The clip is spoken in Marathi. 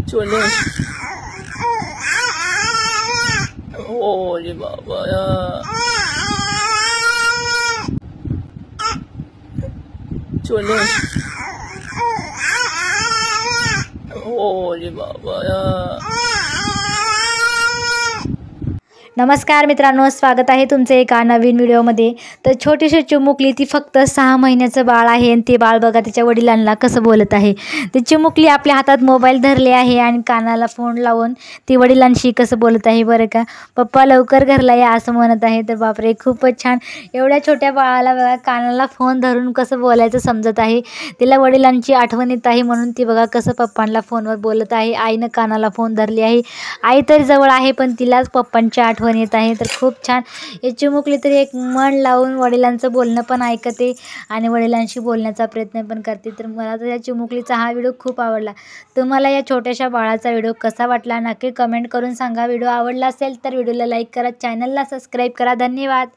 चले ओरे बाबा चले ओरे बाबा। नमस्कार मित्रांनो, स्वागत आहे तुमचे एका नवीन व्हिडिओमध्ये। तर छोटीशी चिमुकली ती फक्त 6 महिन्याचं बाळ आहे आणि ते बाळ बघा तिच्या वडिलांना कसं बोलत आहे। ती चिमुकली आपल्या हातात मोबाईल धरले आहे आणि कानाला फोन लावून ती वडिलांशी कसं बोलत आहे बरं का। पप्पा लवकर घरला या असं म्हणत आहे। तर बापरे, खूपच छान। एवढ्या छोट्या बाळाला बघा कानाला फोन धरून कसं बोलायचं समजत आहे। तिला वडिलांची आठवण येत आहे म्हणून ती बघा कसं पप्पांना फोनवर बोलत आहे। आईनं कानाला फोन धरली आहे, आई तर जवळ आहे पण तिलाच पप्पांची आठवण येत आहे। तर खूप छान ही चिमुकली तरी एक मन लावून वडिलांचं बोलणं पण ऐकते आणि वडिलांशी बोलण्याचा प्रयत्न पण करते। तर मला तर या चिमुकलीचा हा व्हिडिओ खूप आवडला। तुम्हाला या छोट्याशा बाळाचा व्हिडिओ कसा वाटला नक्की कमेंट करून सांगा। व्हिडिओ आवडला असेल तर व्हिडिओला लाईक करा, चॅनलला सबस्क्राईब करा। धन्यवाद।